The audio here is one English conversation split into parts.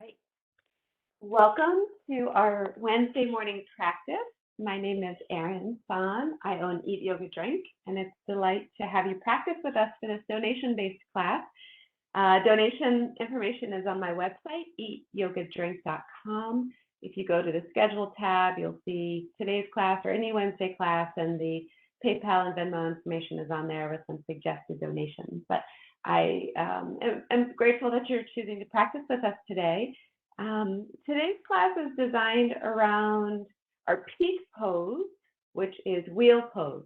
Right. Welcome to our Wednesday morning practice. My name is Erin. I own Eat Yoga Drink, and it's a delight to have you practice with us for this donation-based class. Donation information is on my website, eatyogadrink.com. If you go to the schedule tab, you'll see today's class or any Wednesday class, and the PayPal and Venmo information is on there with some suggested donations. But I am grateful that you're choosing to practice with us today. Today's class is designed around our peak pose, which is wheel pose.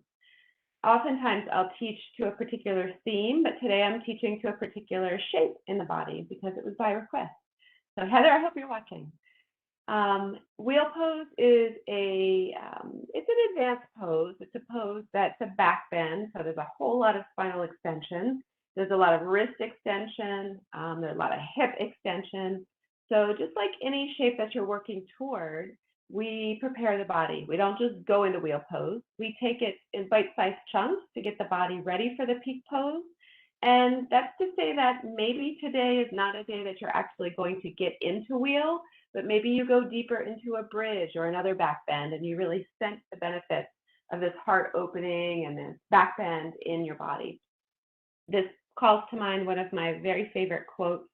Oftentimes I'll teach to a particular theme, but today I'm teaching to a particular shape in the body because it was by request. So Heather, I hope you're watching. Wheel pose is it's an advanced pose. It's a pose that's a back bend, so there's a whole lot of spinal extension. There's a lot of wrist extension. There's a lot of hip extension. So just like any shape that you're working toward, we prepare the body. We don't just go into wheel pose. We take it in bite-sized chunks to get the body ready for the peak pose. And that's to say that maybe today is not a day that you're actually going to get into wheel, but maybe you go deeper into a bridge or another back bend and you really sense the benefits of this heart opening and this back bend in your body. This calls to mind one of my very favorite quotes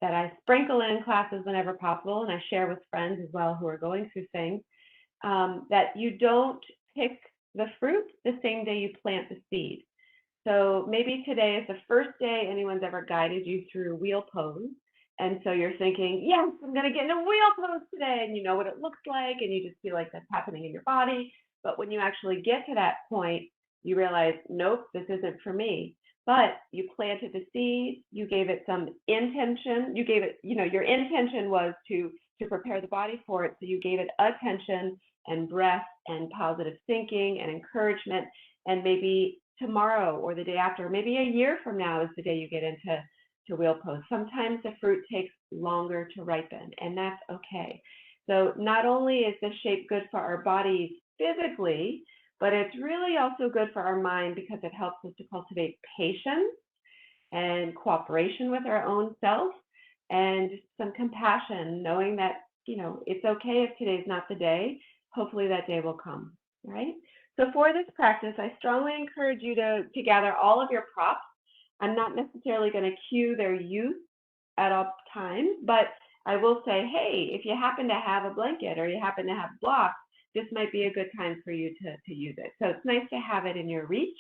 that I sprinkle in classes whenever possible, and I share with friends as well who are going through things, that you don't pick the fruit the same day you plant the seed. So maybe today is the first day anyone's ever guided you through wheel pose, and so you're thinking, yes, I'm going to get into wheel pose today, and you know what it looks like, and you just feel like that's happening in your body. But when you actually get to that point, you realize, nope, this isn't for me. But you planted the seed, you gave it some intention, you gave it, your intention was to prepare the body for it, so you gave it attention and breath and positive thinking and encouragement, and maybe tomorrow or the day after, maybe a year from now is the day you get into wheel pose. Sometimes the fruit takes longer to ripen, and that's okay. So not only is the shape good for our bodies physically, but it's really also good for our mind because it helps us to cultivate patience and cooperation with our own self and some compassion, knowing that, it's okay if today's not the day. Hopefully that day will come, right? So for this practice, I strongly encourage you to gather all of your props. I'm not necessarily going to cue their use at all times, but I will say, hey, if you happen to have a blanket or you happen to have blocks, this might be a good time for you to use it. So it's nice to have it in your reach,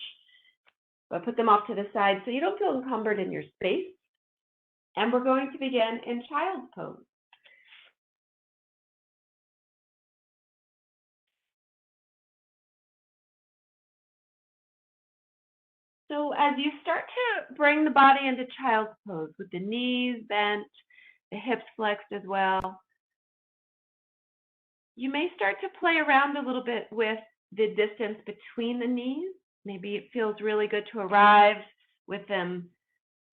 but put them off to the side so you don't feel encumbered in your space. And we're going to begin in child's pose. So as you start to bring the body into child's pose with the knees bent, the hips flexed as well, you may start to play around a little bit with the distance between the knees. Maybe it feels really good to arrive with them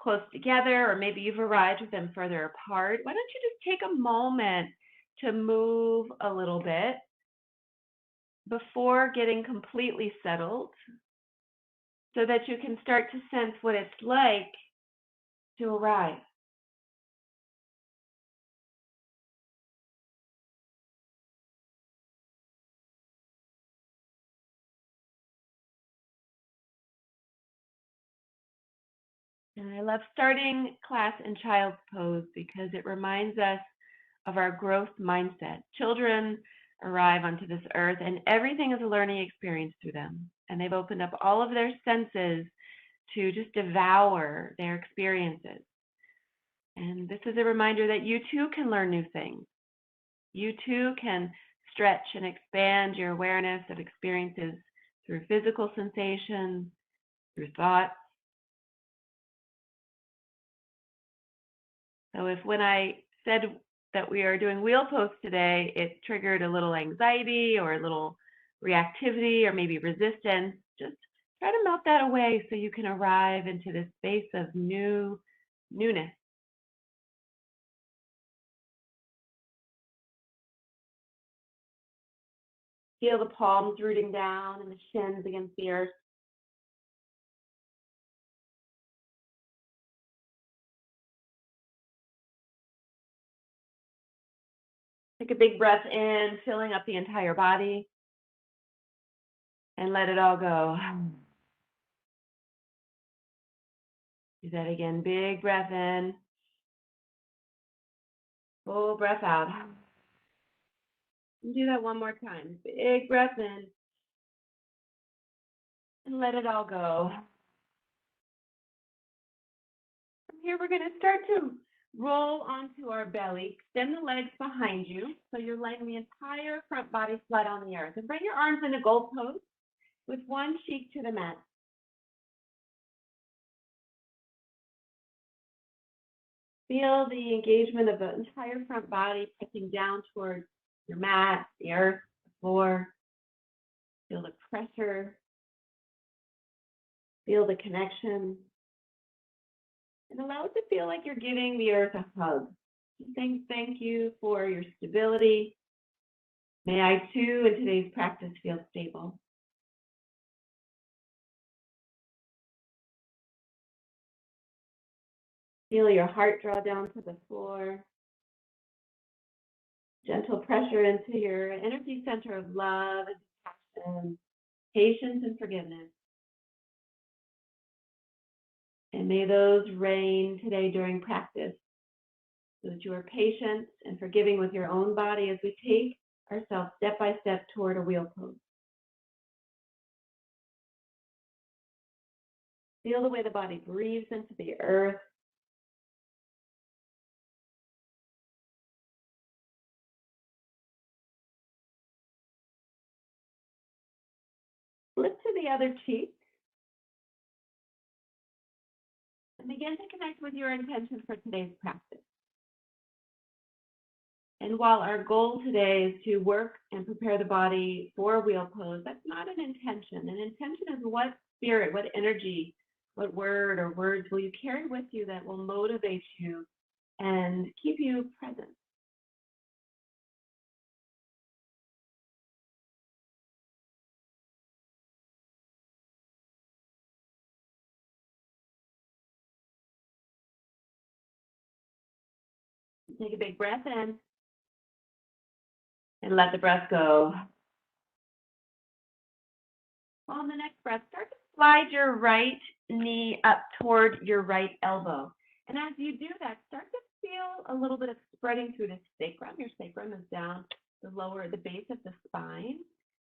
close together, or maybe you've arrived with them further apart. Why don't you just take a moment to move a little bit before getting completely settled so that you can start to sense what it's like to arrive. And I love starting class in child's pose because it reminds us of our growth mindset. Children arrive onto this earth and everything is a learning experience through them. And they've opened up all of their senses to just devour their experiences. And this is a reminder that you too can learn new things. You too can stretch and expand your awareness of experiences through physical sensations, through thoughts. So if when I said that we are doing wheel pose today, it triggered a little anxiety or a little reactivity or maybe resistance, just try to melt that away so you can arrive into this space of newness. Feel the palms rooting down and the shins against the earth. Take a big breath in, filling up the entire body, and let it all go. Do that again. Big breath in, full breath out. And do that one more time. Big breath in, and let it all go. From here, we're going to start to roll onto our belly. Extend the legs behind you, so you're laying the entire front body flat on the earth. And bring your arms into gold pose with one cheek to the mat. Feel the engagement of the entire front body pressing down towards your mat, the earth, the floor. Feel the pressure. Feel the connection. And allow it to feel like you're giving the earth a hug. Saying thank you for your stability. May I too, in today's practice, feel stable. Feel your heart draw down to the floor. Gentle pressure into your energy center of love and compassion, patience and forgiveness. And may those reign today during practice, so that you are patient and forgiving with your own body as we take ourselves step by step toward a wheel pose. Feel the way the body breathes into the earth. Flip to the other cheek. And begin to connect with your intention for today's practice. And while our goal today is to work and prepare the body for a wheel pose, that's not an intention. An intention is what spirit, what energy, what word or words will you carry with you that will motivate you and keep you present. Take a big breath in and let the breath go. On the next breath, start to slide your right knee up toward your right elbow. And as you do that, start to feel a little bit of spreading through the sacrum. Your sacrum is down the base of the spine,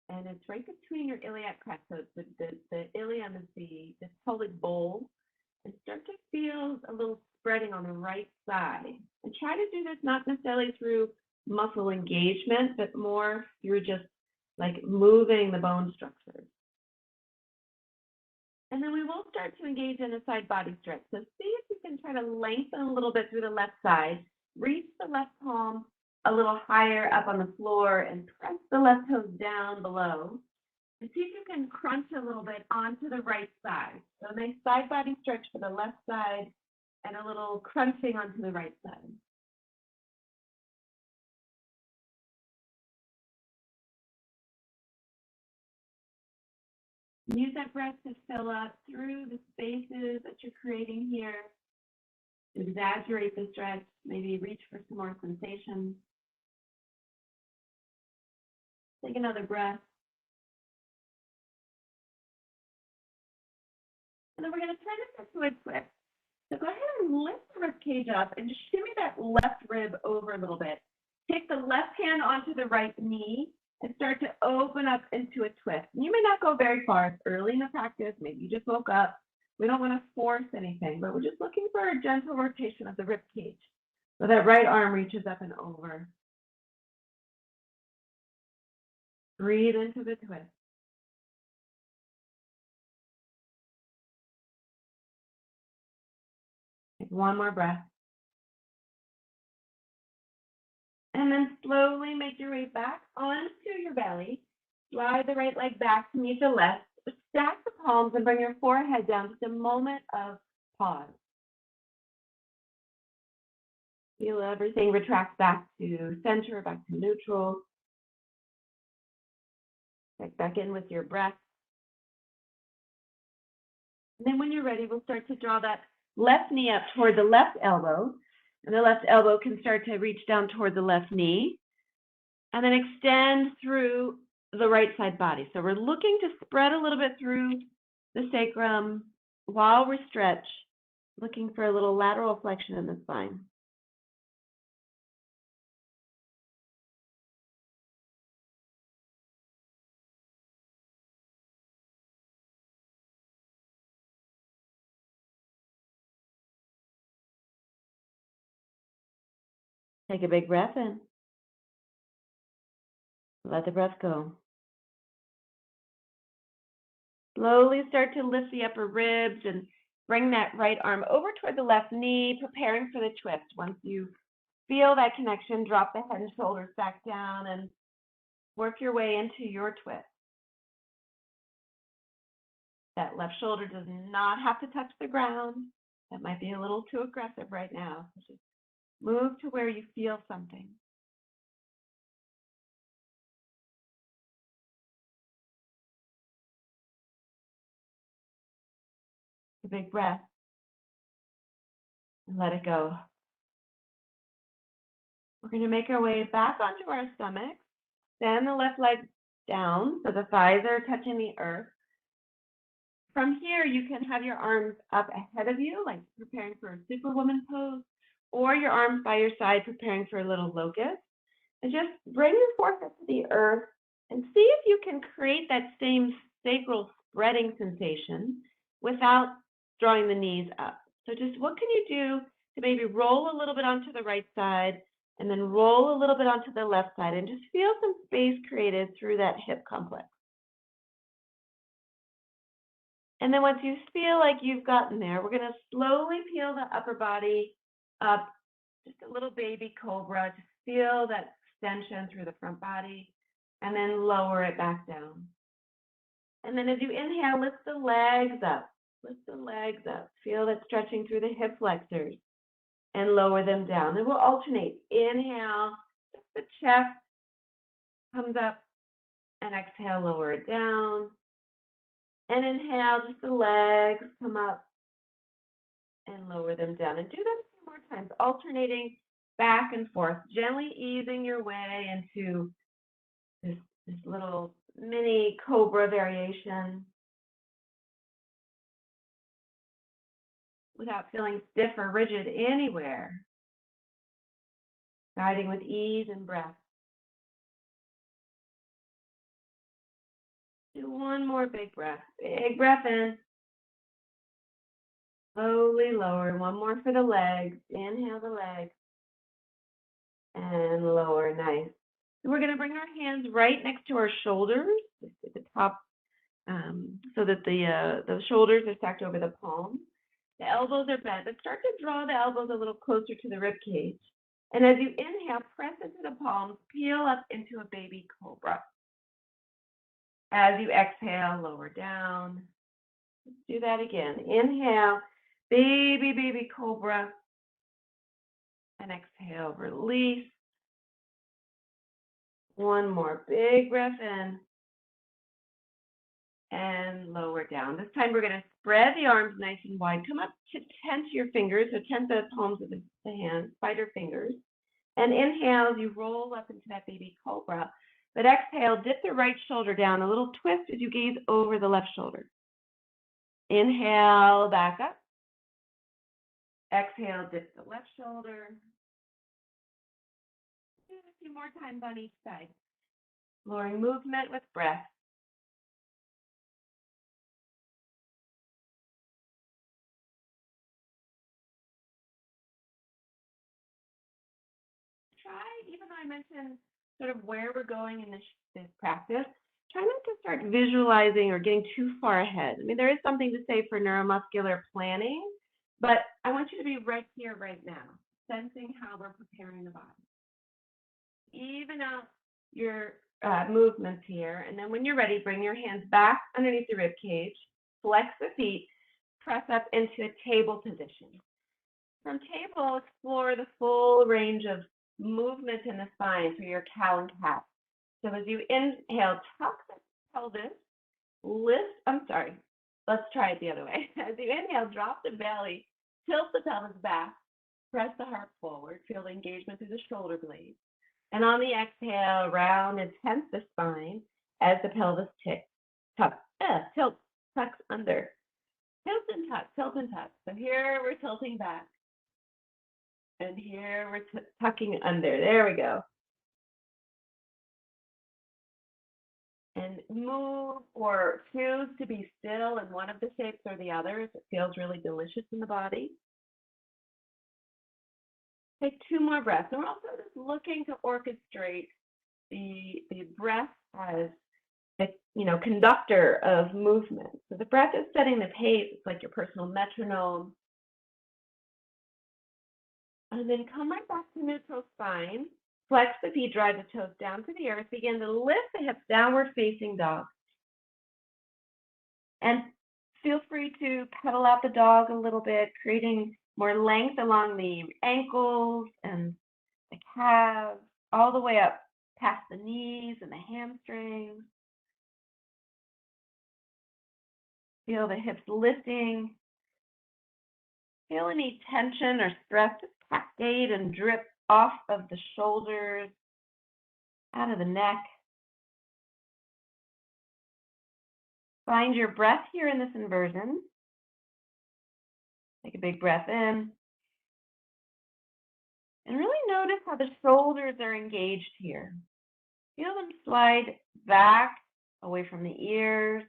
and it's right between your iliac crest. So the ilium is the pelvic bowl. And start to feel a little spreading on the right side. And try to do this not necessarily through muscle engagement, but more through just like moving the bone structures. And then we will start to engage in a side body stretch. So see if you can try to lengthen a little bit through the left side. Reach the left palm a little higher up on the floor and press the left toes down below. And see if you can crunch a little bit onto the right side. So a nice side body stretch for the left side and a little crunching onto the right side. Use that breath to fill up through the spaces that you're creating here. Exaggerate the stretch, maybe reach for some more sensation. Take another breath. And then we're going to turn this into a twist. So go ahead and lift the rib cage up and just shimmy that left rib over a little bit. Take the left hand onto the right knee and start to open up into a twist. And you may not go very far. It's early in the practice. Maybe you just woke up. We don't want to force anything, but we're just looking for a gentle rotation of the rib cage so that right arm reaches up and over. Breathe into the twist. Take one more breath. And then slowly make your way back onto your belly. Slide the right leg back to meet the left. Stack the palms and bring your forehead down. Just a moment of pause. Feel everything retract back to center, back to neutral. Check back in with your breath. And then when you're ready, we'll start to draw that left knee up toward the left elbow. And the left elbow can start to reach down toward the left knee. And then extend through the right side body. So we're looking to spread a little bit through the sacrum while we stretch, looking for a little lateral flexion in the spine. Take a big breath in. Let the breath go. Slowly start to lift the upper ribs and bring that right arm over toward the left knee, preparing for the twist. Once you feel that connection, drop the head and shoulders back down and work your way into your twist. That left shoulder does not have to touch the ground. That might be a little too aggressive right now. So just move to where you feel something. A big breath and let it go. We're going to make our way back onto our stomach. Send the left leg down so the thighs are touching the earth. From here, you can have your arms up ahead of you, like preparing for a Superwoman pose, or your arms by your side, preparing for a little locust. And just bring your forehead to the earth and see if you can create that same sacral spreading sensation without drawing the knees up. So just what can you do to maybe roll a little bit onto the right side and then roll a little bit onto the left side and just feel some space created through that hip complex. And then once you feel like you've gotten there, we're going to slowly peel the upper body up, just a little baby cobra. Just feel that extension through the front body, and then lower it back down. And then as you inhale, lift the legs up. Lift the legs up. Feel that stretching through the hip flexors, and lower them down. Then we'll alternate. Inhale, the chest comes up, and exhale, lower it down. And inhale, just the legs come up and lower them down. And do that a few more times, alternating back and forth, gently easing your way into this little mini cobra variation without feeling stiff or rigid anywhere. Guiding with ease and breath. Do one more big breath. Big breath in. Slowly lower. One more for the legs. Inhale the legs. And lower. Nice. So we're going to bring our hands right next to our shoulders, just at the top, so that the shoulders are stacked over the palms. The elbows are bent, but start to draw the elbows a little closer to the rib cage. And as you inhale, press into the palms, peel up into a baby cobra. As you exhale, lower down. Let's do that again. Inhale, baby cobra. And exhale, release. One more big breath in. And lower down. This time we're going to spread the arms nice and wide. Come up to tent your fingers, so tent the palms of the hands, spider fingers. And inhale as you roll up into that baby cobra. But exhale, dip the right shoulder down, a little twist as you gaze over the left shoulder. Inhale, back up. Exhale, dip the left shoulder. Do a few more times on each side. Lowering movement with breath. Try, even though I mentioned sort of where we're going in this practice, try not to start visualizing or getting too far ahead. I mean, there is something to say for neuromuscular planning, but I want you to be right here, right now, sensing how we're preparing the body. Even out your movements here, and then when you're ready, bring your hands back underneath the rib cage, flex the feet, press up into a table position. From table, explore the full range of movement in the spine through your cow and calf. So as you inhale, tuck the pelvis, let's try it the other way. As you inhale, drop the belly, tilt the pelvis back, press the heart forward, feel the engagement through the shoulder blades. And on the exhale, round and tense the spine as the pelvis tilts, tucks under. Tilt and tuck, tilt and tuck. So here we're tilting back. And here we're tucking under. There we go. And move or choose to be still in one of the shapes or the others. It feels really delicious in the body. Take 2 more breaths. And we're also just looking to orchestrate the breath as the conductor of movement. So the breath is setting the pace. It's like your personal metronome. And then come right back to neutral spine. Flex the feet, drive the toes down to the earth. Begin to lift the hips, downward facing dog. And feel free to pedal out the dog a little bit, creating more length along the ankles and the calves, all the way up past the knees and the hamstrings. Feel the hips lifting. Feel any tension or stress just cascade and drip off of the shoulders, out of the neck. Find your breath here in this inversion. Take a big breath in. And really notice how the shoulders are engaged here. Feel them slide back, away from the ears.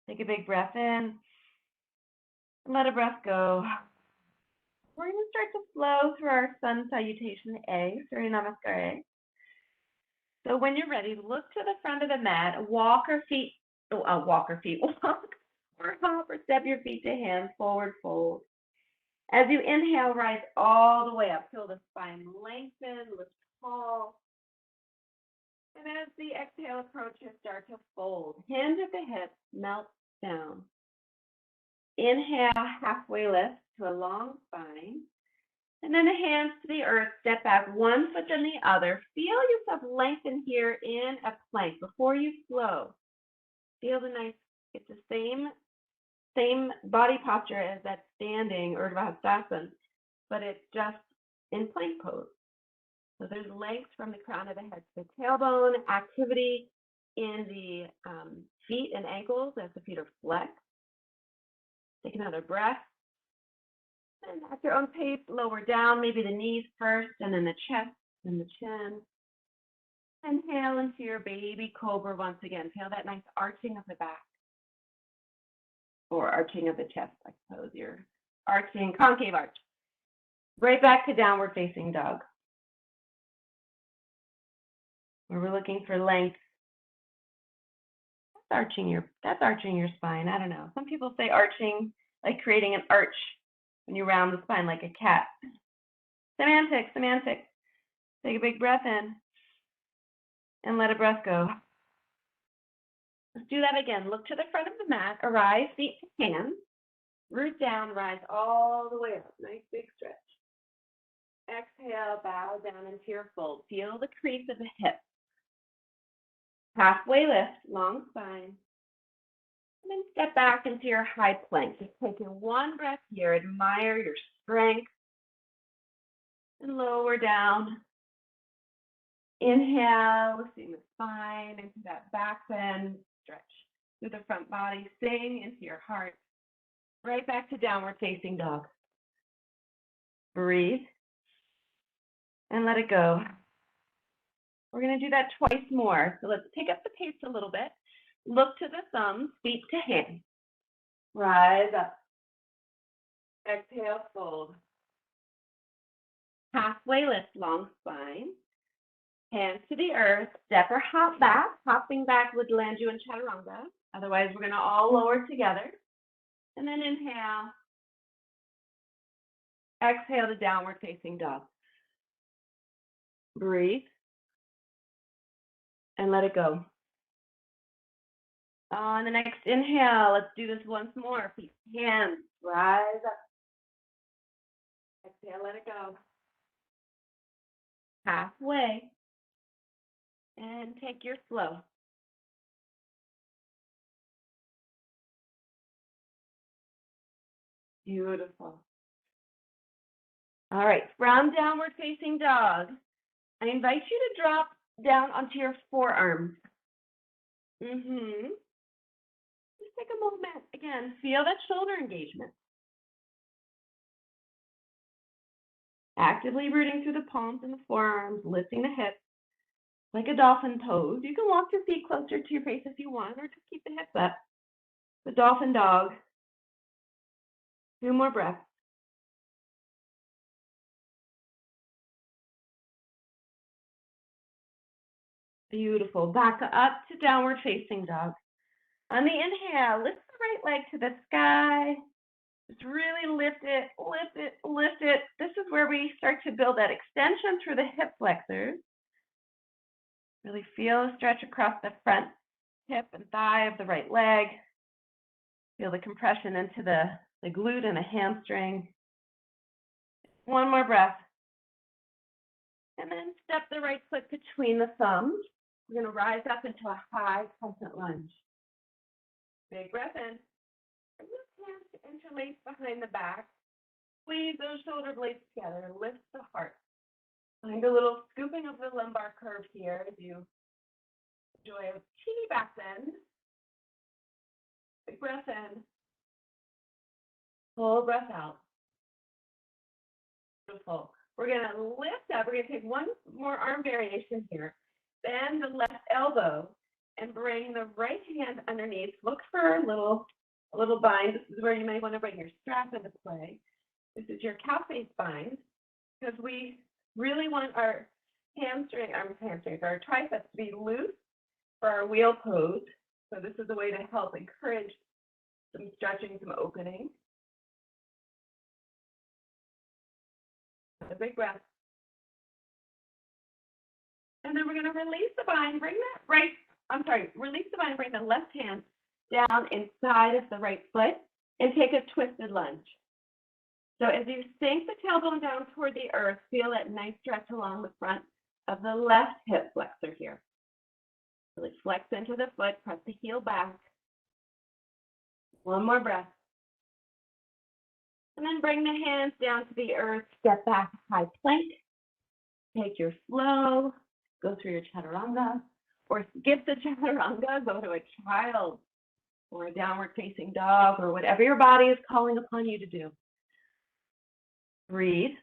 Take a big breath in. And let a breath go. We're going to start to flow through our sun salutation A, Surya Namaskar A. So when you're ready, look to the front of the mat, walk or hop or step your feet to hands, forward fold. As you inhale, rise all the way up. Feel the spine lengthen, lift tall. And as the exhale approaches, start to fold. Hands at the hips, melt down. Inhale, halfway lift to a long spine. And then the hands to the earth, step back, one foot then the other. Feel yourself lengthen here in a plank before you flow. Feel the nice, it's the same body posture as that standing Urdhva Hastasana, but it's just in plank pose. So there's length from the crown of the head to the tailbone, activity in the feet and ankles as the feet are flexed. Take another breath. And at your own pace, lower down, maybe the knees first, and then the chest and the chin. Inhale into your baby cobra once again. Feel that nice arching of the back. Or arching of the chest, I suppose. Your arching, concave arch. Right back to downward facing dog. Where we're looking for length. That's arching your spine. I don't know. Some people say arching, like creating an arch when you round the spine like a cat. Semantics. Take a big breath in and let a breath go. Let's do that again. Look to the front of the mat, arise, feet to hands, root down, rise all the way up. Nice big stretch. Exhale, bow down into your fold. Feel the crease of the hip. Halfway lift, long spine. And then step back into your high plank. Just taking one breath here. Admire your strength. And lower down. Inhale, lifting the spine into that back bend. Stretch through the front body. Sing into your heart. Right back to downward facing dog. Breathe. And let it go. We're going to do that twice more. So let's pick up the pace a little bit. Look to the thumbs, feet to hands. Rise up. Exhale, fold. Halfway lift, long spine. Hands to the earth, step or hop back. Hopping back would land you in chaturanga. Otherwise, we're going to all lower together. And then inhale. Exhale to downward facing dog. Breathe. And let it go. On the next inhale, let's do this once more. Feet, hands, rise up. Exhale, let it go. Halfway. And take your flow. Beautiful. All right, from downward facing dog, I invite you to drop down onto your forearms. Just take a moment. Again, feel that shoulder engagement. Actively rooting through the palms and the forearms, lifting the hips like a dolphin pose. You can walk your feet closer to your face if you want, or just keep the hips up. The dolphin dog. 2 more breaths. Beautiful. Back up to downward facing dog. On the inhale, lift the right leg to the sky. Just really lift it, lift it, lift it. This is where we start to build that extension through the hip flexors. Really feel a stretch across the front hip and thigh of the right leg. Feel the compression into the glute and the hamstring. 1 more breath. And then step the right foot between the thumbs. We're going to rise up into a high crescent lunge. Big breath in. Bring the hands to interlace behind the back. Squeeze those shoulder blades together. Lift the heart. Find a little scooping of the lumbar curve here as you enjoy a teeny back bend. Big breath in. Full breath out. Beautiful. We're going to lift up. We're going to take one more arm variation here. Bend the left elbow and bring the right hand underneath. Look for a little bind. This is where you may want to bring your strap into play. This is your calf face bind, because we really want our our triceps to be loose for our wheel pose. So this is a way to help encourage some stretching, some opening. A big breath. And then we're going to release the bind, bring the left hand down inside of the right foot and take a twisted lunge. So as you sink the tailbone down toward the earth, feel that nice stretch along the front of the left hip flexor here. Really flex into the foot, press the heel back. 1 more breath. And then bring the hands down to the earth, step back, high plank. Take your flow, go through your chaturanga, or skip the chaturanga, go to a child or a downward facing dog, or whatever your body is calling upon you to do. Breathe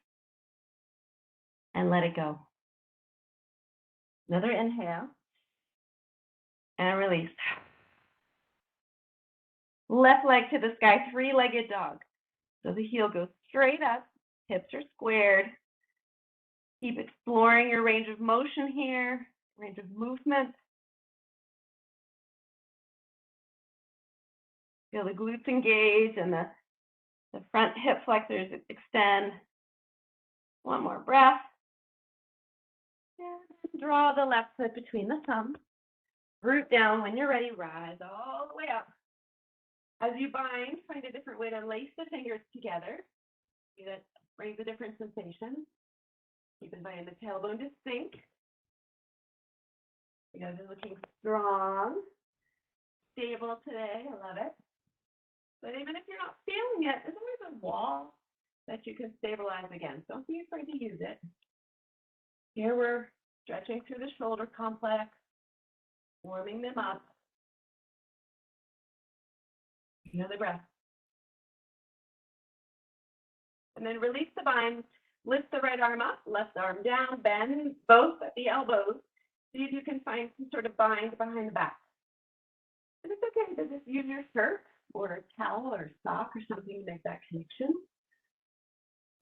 and let it go. Another inhale and release. Left leg to the sky, 3-legged dog. So the heel goes straight up, hips are squared. Keep exploring your range of motion here, range of movement. Feel the glutes engage and the front hip flexors extend. 1 more breath. And draw the left foot between the thumbs. Root down. When you're ready, rise all the way up. As you bind, find a different way to lace the fingers together. See that brings a different sensation. Keep inviting the tailbone to sink. You guys are looking strong, stable today. I love it. But even if you're not feeling it, there's always a wall that you can stabilize against. Don't be afraid to use it. Here we're stretching through the shoulder complex, warming them up. Another breath. And then release the bind. Lift the right arm up, left arm down, bend both at the elbows. See if you can find some sort of bind behind the back. And it's okay to just use your shirt or a towel or sock or something to make that connection.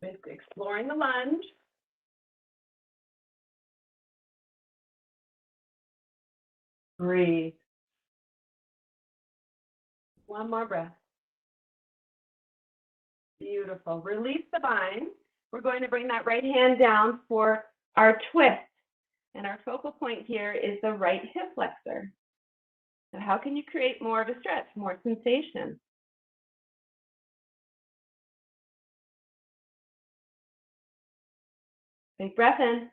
Basically exploring the lunge. Breathe. 1 more breath. Beautiful. Release the bind. We're going to bring that right hand down for our twist. And our focal point here is the right hip flexor. So how can you create more of a stretch, more sensation? Big breath in.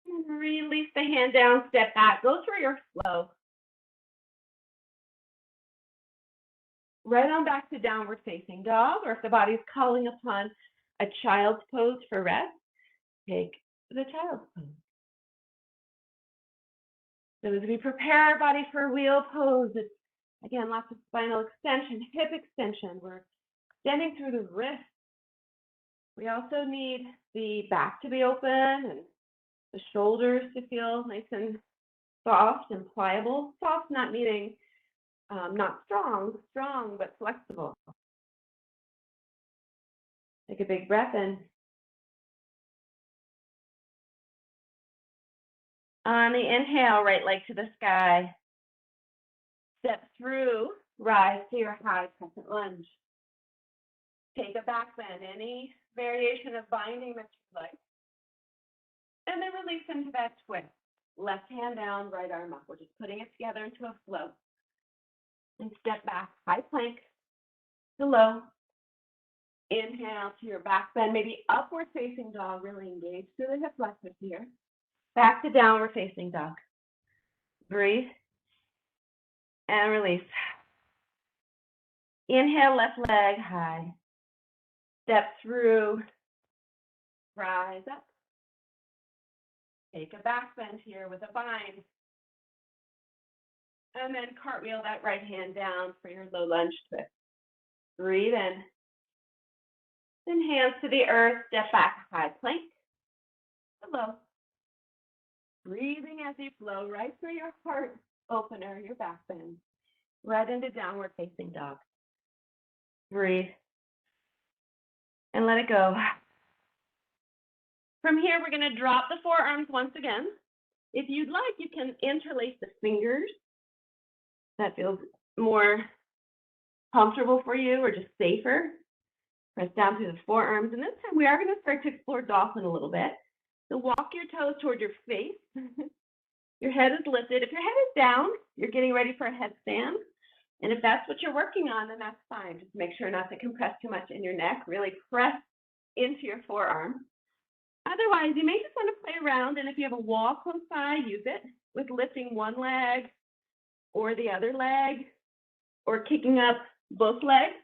And release the hand down, step back. Go through your flow. Right on back to downward facing dog, or if the body's calling upon a child's pose for rest, take the child's pose. So as we prepare our body for wheel pose, it's, again, lots of spinal extension, hip extension. We're extending through the wrist. We also need the back to be open and the shoulders to feel nice and soft and pliable. Soft not meaning not strong, but flexible. Take a big breath in. On the inhale, right leg to the sky. Step through, rise to your high crescent lunge. Take a back bend, any variation of binding that you like. And then release into that twist. Left hand down, right arm up. We're just putting it together into a flow. And step back, high plank to low. Inhale to your back bend, maybe upward facing dog, really engage through the hip flexors here. Back to downward facing dog. Breathe and release. Inhale, left leg high. Step through, rise up. Take a back bend here with a bind. And then cartwheel that right hand down for your low lunge twist. Breathe in. Then hands to the earth, step back, high plank. Hello. Breathing as you flow right through your heart opener, your back bend. Right into downward facing dog. Breathe. And let it go. From here, we're going to drop the forearms once again. If you'd like, you can interlace the fingers. That feels more comfortable for you or just safer. Press down through the forearms. And this time we are going to start to explore dolphin a little bit. So walk your toes toward your face. Your head is lifted. If your head is down, you're getting ready for a headstand. And if that's what you're working on, then that's fine. Just make sure not to compress too much in your neck. Really press into your forearm. Otherwise, you may just want to play around. And if you have a wall close by, use it with lifting one leg or the other leg or kicking up both legs,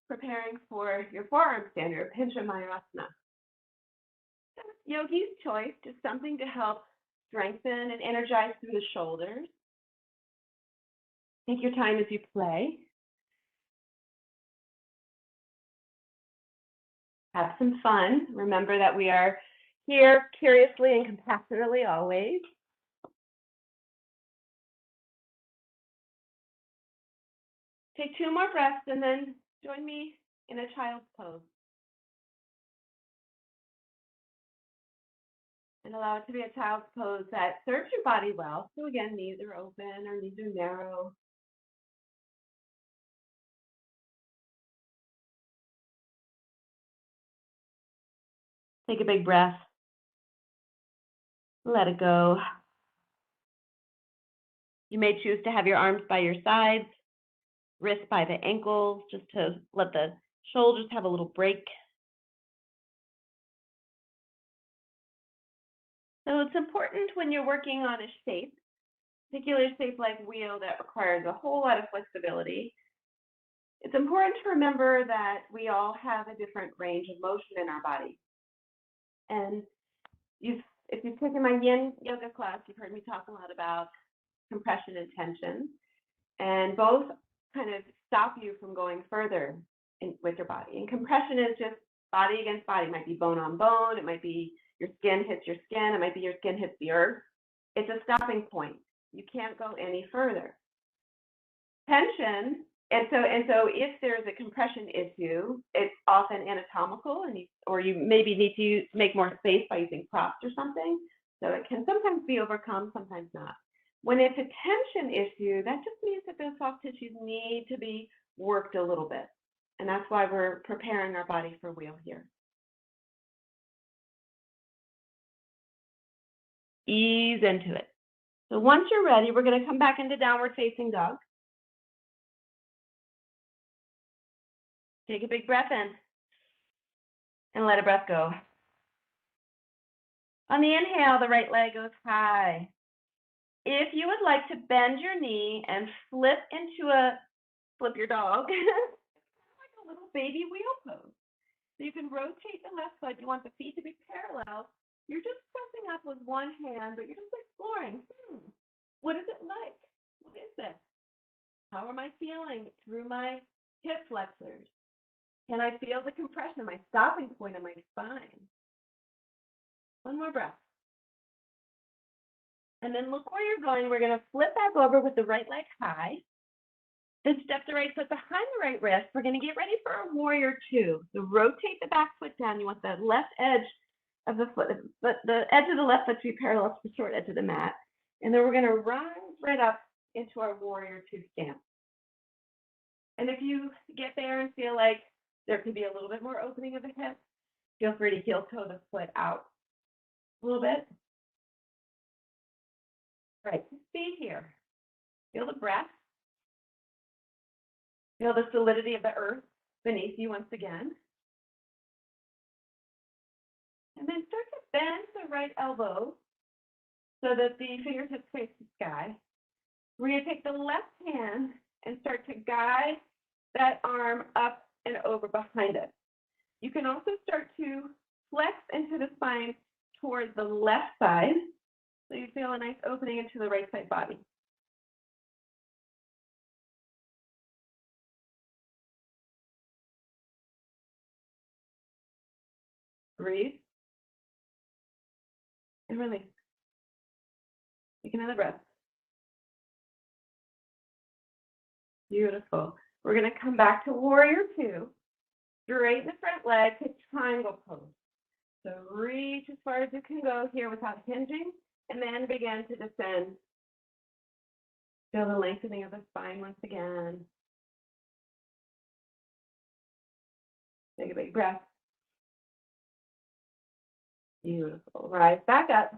preparing for your forearm stand or Pincha Mayurasana. Yogi's choice, just something to help strengthen and energize through the shoulders. Take your time as you play. Have some fun. Remember that we are here curiously and compassionately always. Take 2 more breaths and then join me in a child's pose. And allow it to be a child's pose that serves your body well. So again, knees are open or knees are narrow. Take a big breath. Let it go. You may choose to have your arms by your sides, wrists by the ankles, just to let the shoulders have a little break. So it's important when you're working on a shape, particularly a shape like wheel that requires a whole lot of flexibility. It's important to remember that we all have a different range of motion in our body. And if you've taken my yin yoga class, you've heard me talk a lot about compression and tension. And both kind of stop you from going further with your body. And compression is just body against body. It might be bone on bone. It might be your skin hits your skin. It might be your skin hits the earth. It's a stopping point. You can't go any further. Tension, and so if there's a compression issue, it's often anatomical, or you maybe need to make more space by using props or something. So it can sometimes be overcome, sometimes not. When it's a tension issue, that just means that those soft tissues need to be worked a little bit. And that's why we're preparing our body for wheel here. Ease into it. So once you're ready, we're going to come back into downward facing dog. Take a big breath in and let a breath go. On the inhale, the right leg goes high. If you would like to bend your knee and flip your dog, like a little baby wheel pose. So you can rotate the left foot. You want the feet to be parallel. You're just pressing up with one hand, but you're just exploring. What is it like? What is this? How am I feeling through my hip flexors? Can I feel the compression, my stopping point in my spine? One more breath. And then look where you're going. We're going to flip back over with the right leg high. Then step the right foot behind the right wrist. We're going to get ready for a warrior two. So rotate the back foot down. You want the left edge of the foot, but the edge of the left foot to be parallel to the short edge of the mat. And then we're going to rise right up into our warrior two stance. And if you get there and feel like there could be a little bit more opening of the hip, feel free to heel toe the foot out a little bit. All right, stay here. Feel the breath. Feel the solidity of the earth beneath you once again. And then start to bend the right elbow so that the fingertips face the sky. We're going to take the left hand and start to guide that arm up and over behind it. You can also start to flex into the spine towards the left side, so you feel a nice opening into the right side body. Breathe. And release. Take another breath. Beautiful. We're going to come back to warrior two. Straighten the front leg to triangle pose. So reach as far as you can go here without hinging, and then begin to descend. Feel the lengthening of the spine once again. Take a big breath. Beautiful. Rise back up.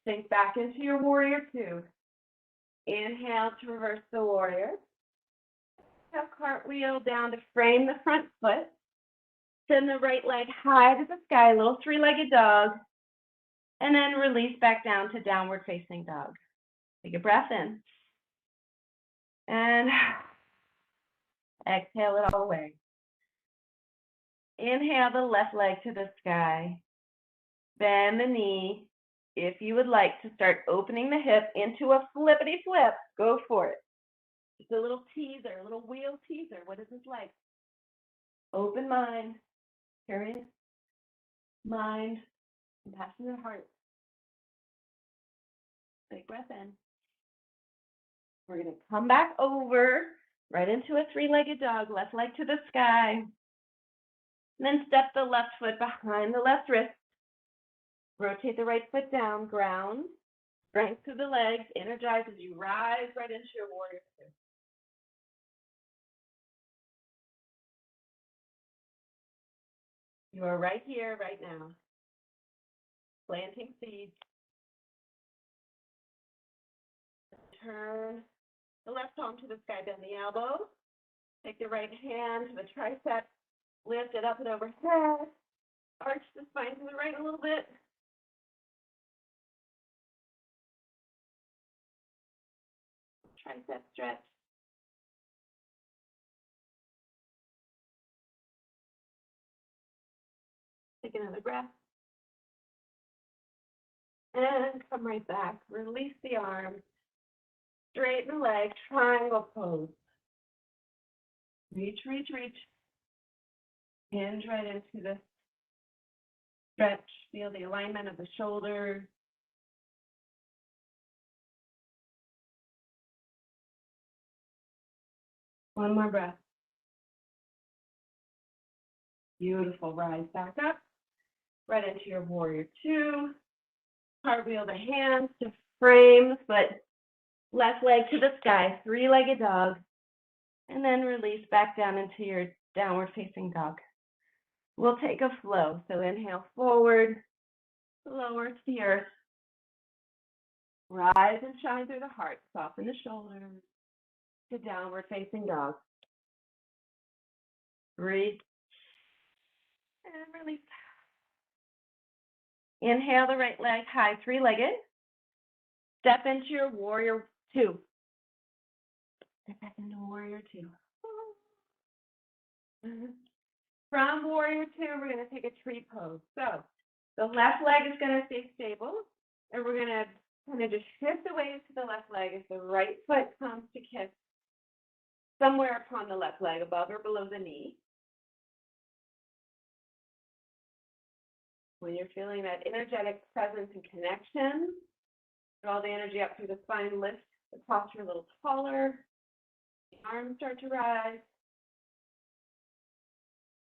Sink back into your warrior two. Inhale to reverse the warrior. Exhale, cartwheel down to frame the front foot. Send the right leg high to the sky, little three-legged dog. And then release back down to downward facing dog. Take a breath in. And exhale it all away. Inhale the left leg to the sky. Bend the knee. If you would like to start opening the hip into a flippity flip, go for it. Just a little teaser, a little wheel teaser. What is this like? Open mind, curious mind, compassionate heart. Big breath in. We're going to come back over right into a three-legged dog, left leg to the sky. And then step the left foot behind the left wrist. Rotate the right foot down, ground. Strength through the legs, energize as you rise right into your warrior two. You are right here, right now. Planting seeds. Turn the left palm to the sky, bend the elbow. Take the right hand to the tricep, lift it up and overhead. Arch the spine to the right a little bit. Tricep stretch. Take another breath. And come right back. Release the arms. Straighten the leg, triangle pose. Reach, reach, reach. Hinge right into the stretch. Feel the alignment of the shoulders. One more breath. Beautiful. Rise back up. Right into your warrior two. Cartwheel the hands to frame the foot. Left leg to the sky, three-legged dog. And then release back down into your downward facing dog. We'll take a flow. So inhale forward, lower to the earth. Rise and shine through the heart. Soften the shoulders to downward facing dog. Breathe. And release. Inhale the right leg high, three-legged. Step into your warrior two. Step back into warrior two. From warrior two, we're going to take a tree pose. So the left leg is going to stay stable, and we're going to kind of just shift away to the left leg as the right foot comes to kiss somewhere upon the left leg, above or below the knee. When you're feeling that energetic presence and connection, draw the energy up through the spine, lift the posture a little taller, the arms start to rise.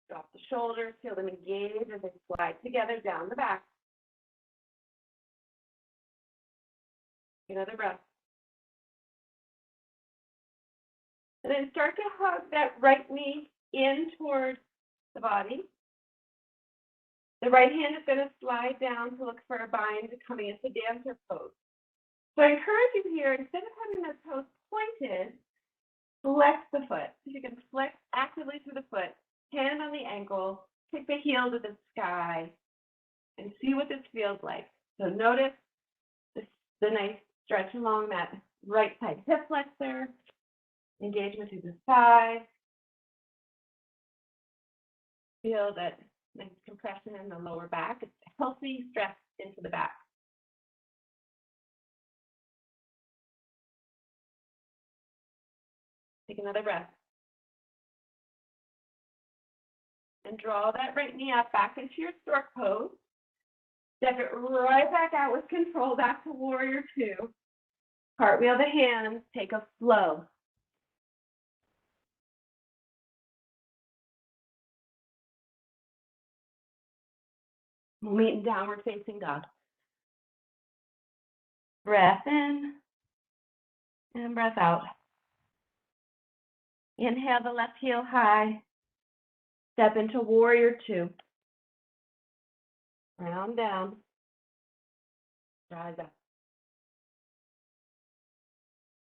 Drop the shoulders, feel them engage as they slide together down the back. Another breath. And then start to hug that right knee in towards the body. The right hand is going to slide down to look for a bind coming into dancer pose. So I encourage you here, instead of having the toes pointed, flex the foot. So you can flex actively through the foot, hand on the ankle, kick the heel to the sky, and see what this feels like. So notice the nice stretch along that right side hip flexor, engagement through the thigh. Feel that nice compression in the lower back. It's a healthy stretch into the back. Take another breath. And draw that right knee up back into your stork pose. Step it right back out with control back to warrior two. Cartwheel the hands, take a flow. We'll meet in downward facing dog. Breath in and breath out. Inhale the left heel high. Step into warrior two. Round down. Rise up.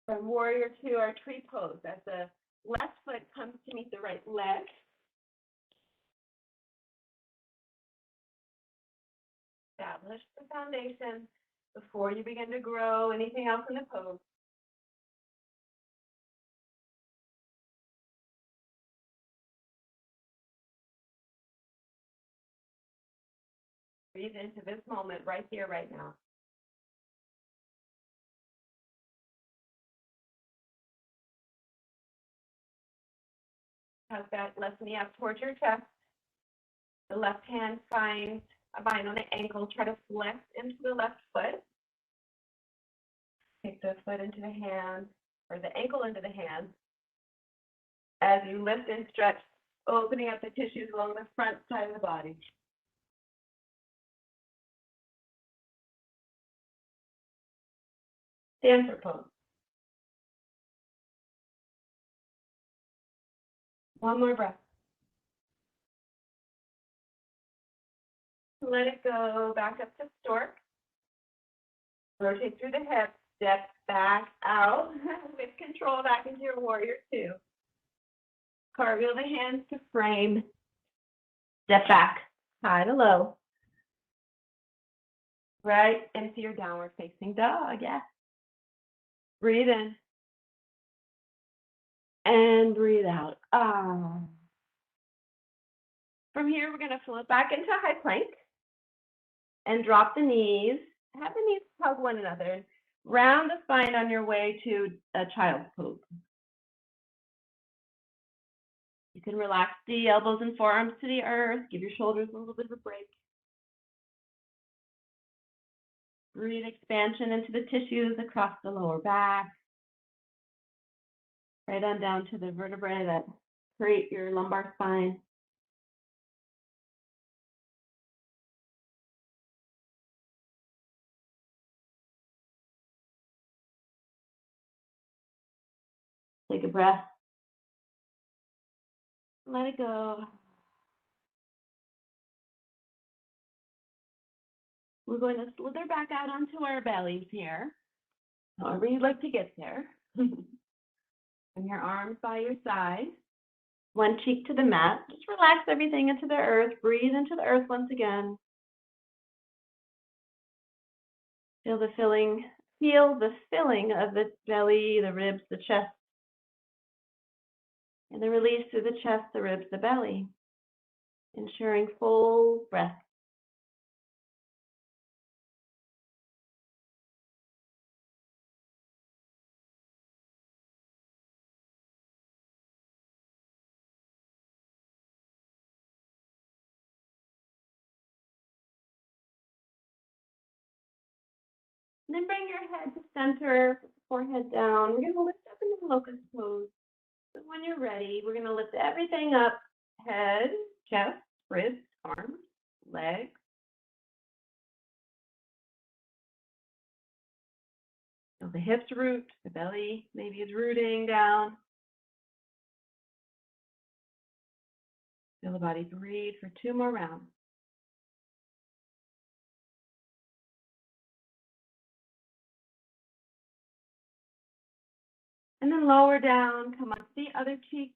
From warrior two, our tree pose. As the left foot comes to meet the right leg. Establish the foundation before you begin to grow anything else in the pose. Breathe into this moment right here, right now. Hug that left knee up towards your chest. The left hand finds a bind on the ankle. Try to flex into the left foot. Take the foot into the hand, or the ankle into the hand. As you lift and stretch, opening up the tissues along the front side of the body. Dancer pose. One more breath. Let it go, back up to stork. Rotate through the hips, step back out with control back into your warrior two. Cartwheel the hands to frame. Step back, high to low. Right into your downward facing dog, yeah. Breathe in. And breathe out. Ah. From here, we're going to flip back into high plank and drop the knees. Have the knees hug one another. Round the spine on your way to a child's pose. You can relax the elbows and forearms to the earth. Give your shoulders a little bit of a break. Breathe expansion into the tissues across the lower back. Right on down to the vertebrae that create your lumbar spine. Take a breath. Let it go. We're going to slither back out onto our bellies here. However you'd like to get there. And your arms by your side. One cheek to the mat. Just relax everything into the earth. Breathe into the earth once again. Feel the filling of the belly, the ribs, the chest. And the release through the chest, the ribs, the belly. ensuring full breath. And then bring your head to center, forehead down. We're going to lift up into Locust Pose. So when you're ready, we're going to lift everything up, head, chest, wrists, arms, legs. So the hips root, the belly maybe is rooting down. Feel the body breathe for 2 more rounds. And then lower down, come onto the other cheek.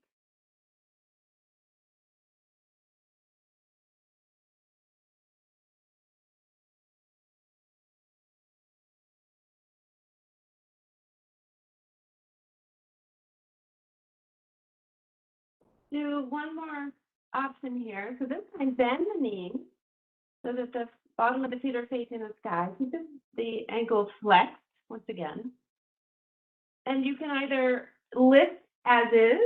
Do one more option here. So this time, bend the knees so that the bottom of the feet are facing the sky. Keep the ankles flexed once again. And you can either lift as is,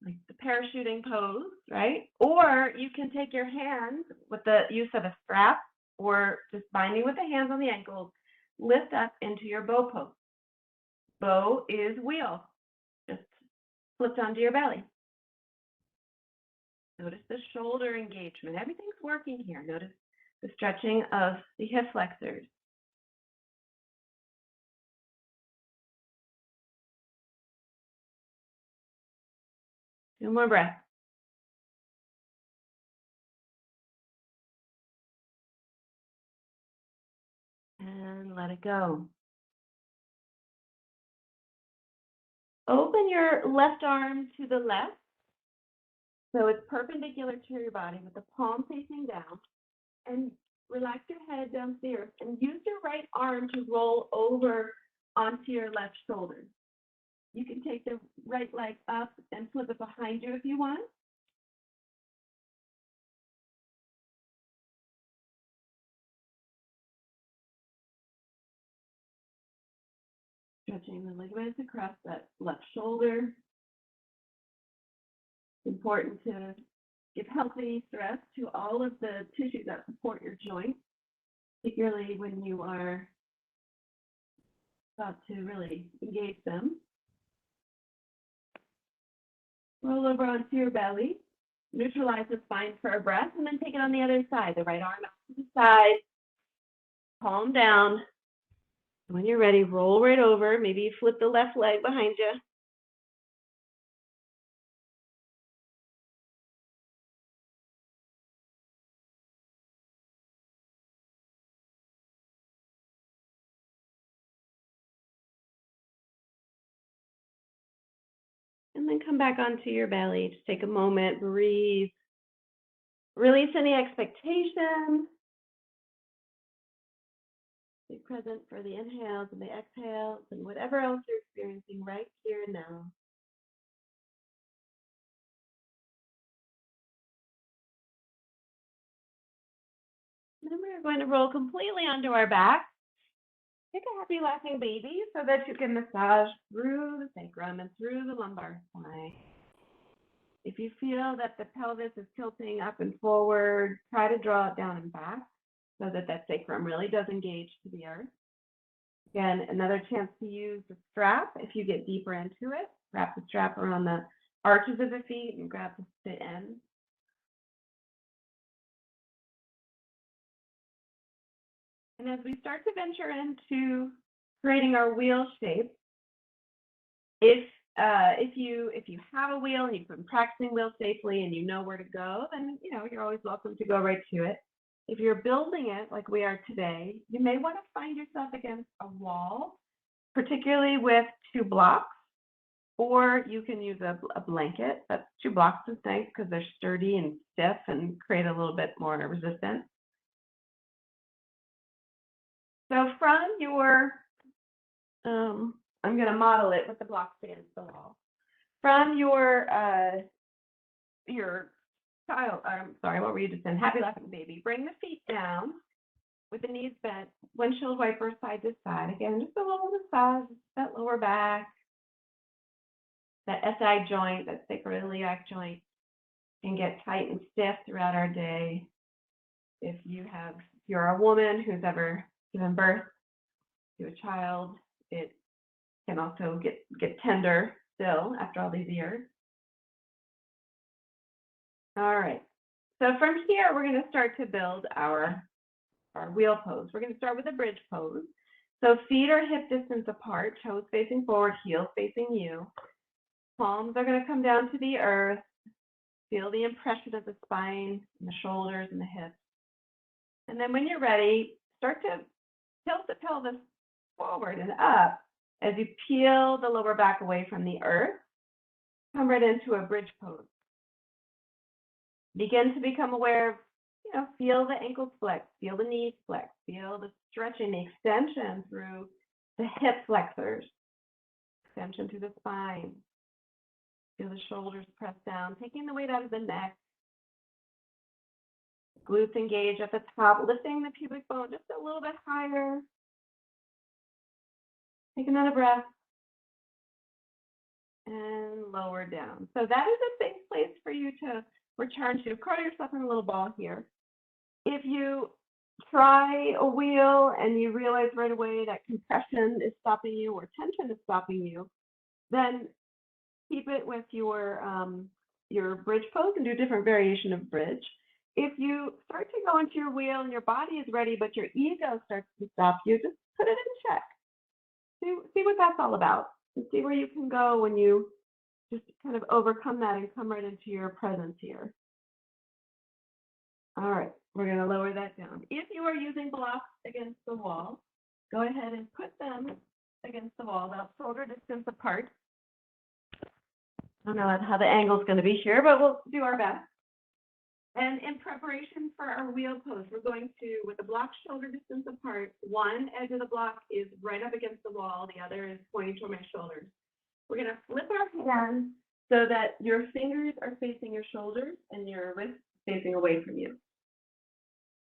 like the parachuting pose, right? Or you can take your hands with the use of a strap or just binding with the hands on the ankles, lift up into your bow pose. Bow is wheel, just flipped onto your belly. Notice the shoulder engagement. Everything's working here. Notice the stretching of the hip flexors. Two more breaths. And let it go. Open your left arm to the left. So it's perpendicular to your body with the palm facing down. And relax your head down to the earth. And use your right arm to roll over onto your left shoulder. You can take the right leg up and flip it behind you if you want. Stretching the ligaments across that left shoulder. It's important to give healthy stress to all of the tissues that support your joints, particularly when you are about to really engage them. Roll over onto your belly. Neutralize the spine for a breath, and then take it on the other side. The right arm out to the side, palm down. When you're ready, roll right over. Maybe you flip the left leg behind you. And then come back onto your belly. Just take a moment, breathe. Release any expectations. Be present for the inhales and the exhales and whatever else you're experiencing right here and now. And then we're going to roll completely onto our back. Take a happy laughing baby so that you can massage through the sacrum and through the lumbar spine. If you feel that the pelvis is tilting up and forward, try to draw it down and back so that that sacrum really does engage to the earth. Again, another chance to use the strap if you get deeper into it. Wrap the strap around the arches of the feet and grab the end. And as we start to venture into creating our wheel shape, if you have a wheel and you've been practicing wheel safely and you know where to go, then you're always welcome to go right to it. If you're building it like we are today, you may want to find yourself against a wall, particularly with 2 blocks, or you can use a blanket. But 2 blocks is nice because they're sturdy and stiff and create a little bit more resistance. So from your, I'm going to model it with the block against the wall. From your child, I'm sorry, what were you just in? Happy laughing baby. Bring the feet down with the knees bent, windshield wiper side to side. Again, just a little massage, that lower back, that SI joint, that sacroiliac joint, can get tight and stiff throughout our day. If you're a woman who's ever given birth to a child, it can also get tender still after all these years. All right. So from here, we're going to start to build our wheel pose. We're going to start with a bridge pose. So feet are hip distance apart, toes facing forward, heels facing you. Palms are going to come down to the earth. Feel the impression of the spine and the shoulders and the hips. And then when you're ready, start to tilt the pelvis forward and up as you peel the lower back away from the earth. Come right into a bridge pose. Begin to become aware of, feel the ankles flex, feel the knees flex, feel the stretching, the extension through the hip flexors, extension through the spine. Feel the shoulders press down, taking the weight out of the neck. Glutes engage at the top, lifting the pubic bone just a little bit higher. Take another breath. And lower down. So that is a safe place for you to return to. Curl yourself in a little ball here. If you try a wheel and you realize right away that compression is stopping you or tension is stopping you, then keep it with your bridge pose and do a different variation of bridge. If you start to go into your wheel and your body is ready, but your ego starts to stop you, just put it in check. See what that's all about. And see where you can go when you just kind of overcome that and come right into your presence here. All right, we're going to lower that down. If you are using blocks against the wall, go ahead and put them against the wall, about shoulder distance apart. I don't know how the angle is going to be here, but we'll do our best. And in preparation for our wheel pose, we're going to, with the block shoulder distance apart, one edge of the block is right up against the wall, the other is pointing toward my shoulders. We're going to flip our hands so that your fingers are facing your shoulders and your wrists facing away from you.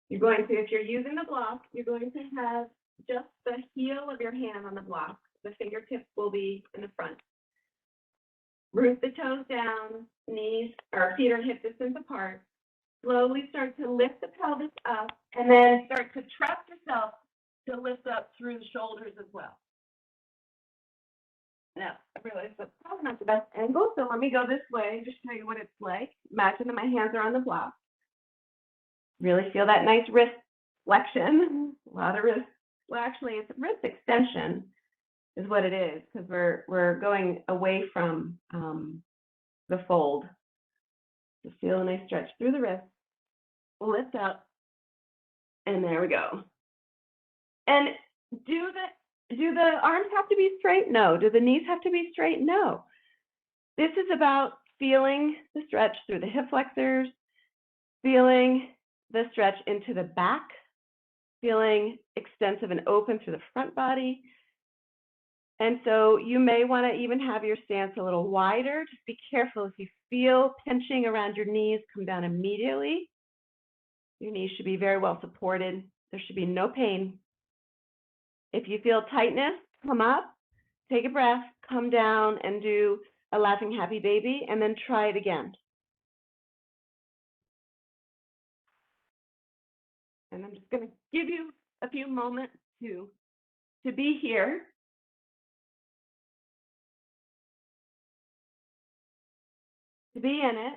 You're going to, if you're using the block, you're going to have just the heel of your hand on the block. The fingertips will be in the front. Root the toes down, knees or feet are hip distance apart. Slowly start to lift the pelvis up and then start to trust yourself to lift up through the shoulders as well. Now, I realize that's probably not the best angle, so let me go this way to show you what it's like. Imagine that my hands are on the block. Really feel that nice wrist flexion, a lot of wrist. Well, actually, it's wrist extension is what it is, because we're going away from the fold. So feel a nice stretch through the wrist, lift up, and there we go. And do the arms have to be straight? No. Do the knees have to be straight? No. This is about feeling the stretch through the hip flexors, feeling the stretch into the back, feeling extensive and open through the front body. And so you may want to even have your stance a little wider. Just be careful if you feel pinching around your knees, come down immediately. Your knees should be very well supported. There should be no pain. If you feel tightness, come up, take a breath, come down and do a laughing happy baby, and then try it again. And I'm just going to give you a few moments to be here. To be in it,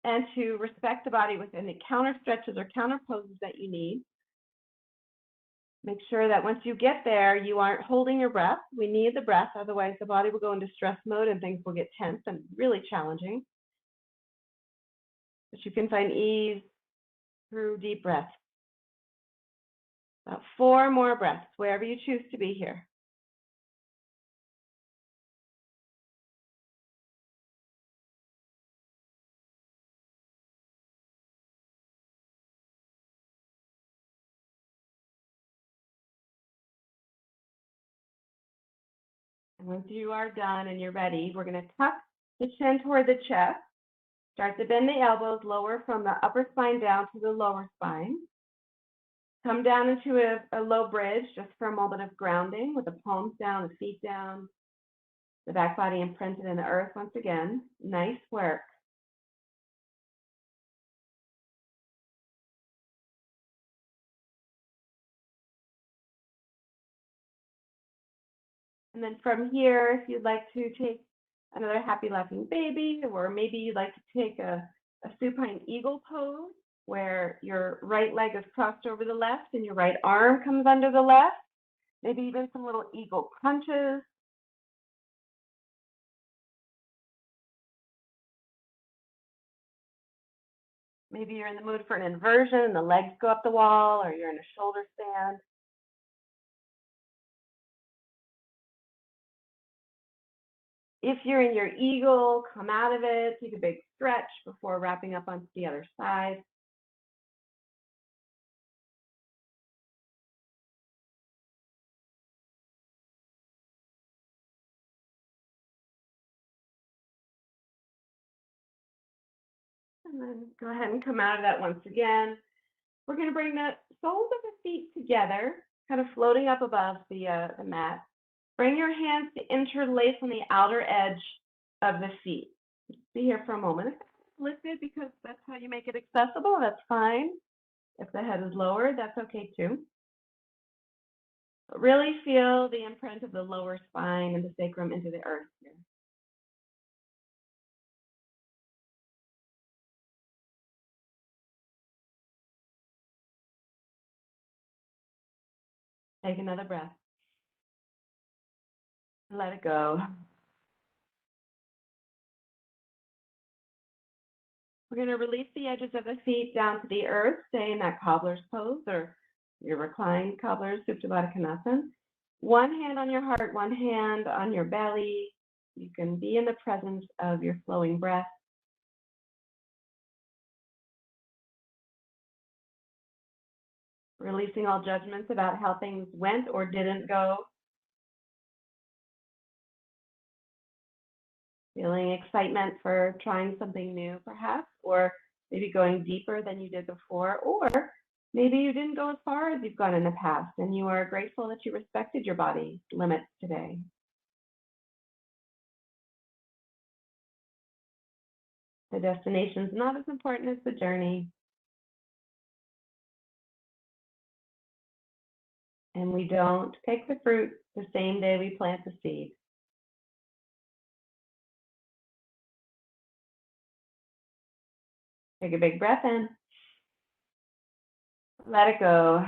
and to respect the body with any counter stretches or counter poses that you need. Make sure that once you get there, you aren't holding your breath. We need the breath, otherwise the body will go into stress mode and things will get tense and really challenging. But you can find ease through deep breath. About 4 more breaths, wherever you choose to be here. And once you are done and you're ready, we're going to tuck the chin toward the chest. Start to bend the elbows, lower from the upper spine down to the lower spine. Come down into a low bridge just for a moment of grounding with the palms down, the feet down, the back body imprinted in the earth once again. Nice work. And then from here, if you'd like to take another happy laughing baby, or maybe you'd like to take a supine eagle pose, where your right leg is crossed over the left and your right arm comes under the left. Maybe even some little eagle crunches. Maybe you're in the mood for an inversion and the legs go up the wall, or you're in a shoulder stand. If you're in your eagle, come out of it, take a big stretch before wrapping up onto the other side. And then go ahead and come out of that once again. We're going to bring the soles of the feet together, kind of floating up above the mat. Bring your hands to interlace on the outer edge of the feet. Be here for a moment. If it's lifted because that's how you make it accessible, that's fine. If the head is lowered, that's okay too. But really feel the imprint of the lower spine and the sacrum into the earth here. Take another breath. Let it go. We're going to release the edges of the feet down to the earth, stay in that cobbler's pose or your reclined cobbler's Supta Baddha Konasana. One hand on your heart, one hand on your belly. You can be in the presence of your flowing breath. Releasing all judgments about how things went or didn't go. Feeling excitement for trying something new, perhaps, or maybe going deeper than you did before, or maybe you didn't go as far as you've gone in the past, and you are grateful that you respected your body's limits today. The destination is not as important as the journey. And we don't pick the fruit the same day we plant the seed. Take a big breath in. Let it go.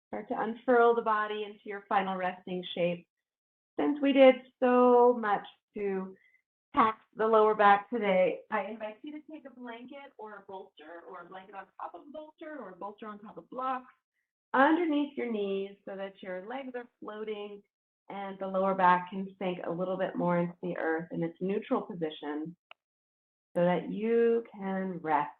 Start to unfurl the body into your final resting shape. Since we did so much to tax the lower back today, I invite you to take a blanket or a bolster, or a blanket on top of a bolster, or a bolster on top of blocks underneath your knees so that your legs are floating and the lower back can sink a little bit more into the earth in its neutral position so that you can rest.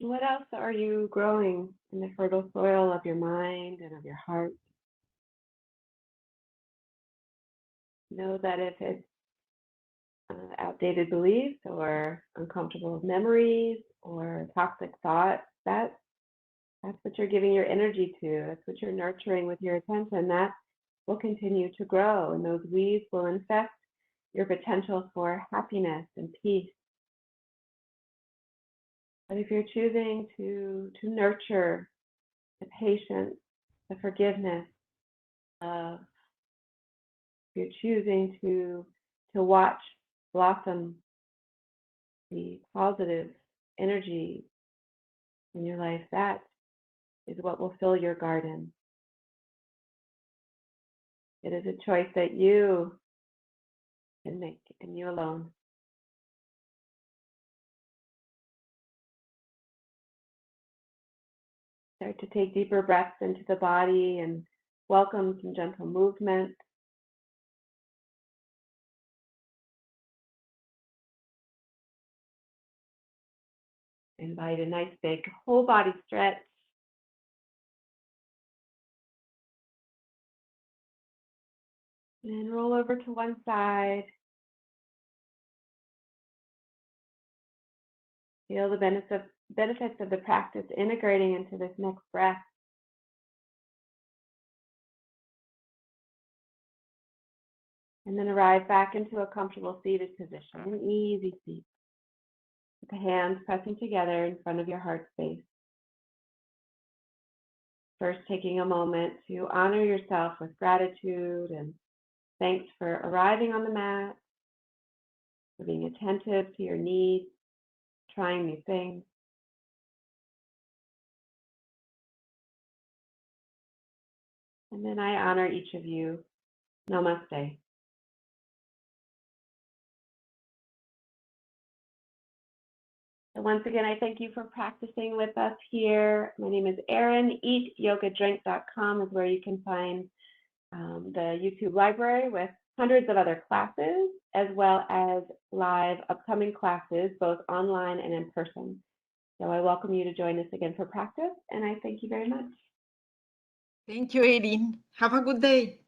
What else are you growing in the fertile soil of your mind and of your heart? Know that if it's outdated beliefs or uncomfortable memories or toxic thoughts, that's what you're giving your energy to. That's what you're nurturing with your attention. That will continue to grow, and those weeds will infest your potential for happiness and peace. But if you're choosing to nurture the patience, the forgiveness, if you're choosing to watch blossom the positive energy in your life, that is what will fill your garden. It is a choice that you can make, and you alone. Start to take deeper breaths into the body and welcome some gentle movement. Invite a nice big whole body stretch. And roll over to one side. Feel the benefits of the practice integrating into this next breath. And then arrive back into a comfortable seated position, an easy seat. With the hands pressing together in front of your heart space. First, taking a moment to honor yourself with gratitude and thanks for arriving on the mat, for being attentive to your needs, trying new things. And then I honor each of you. Namaste. So once again, I thank you for practicing with us here. My name is Erin. EatYogaDrink.com is where you can find the YouTube library with hundreds of other classes, as well as live upcoming classes, both online and in person. So I welcome you to join us again for practice, and I thank you very much. Thank you, Erin. Have a good day.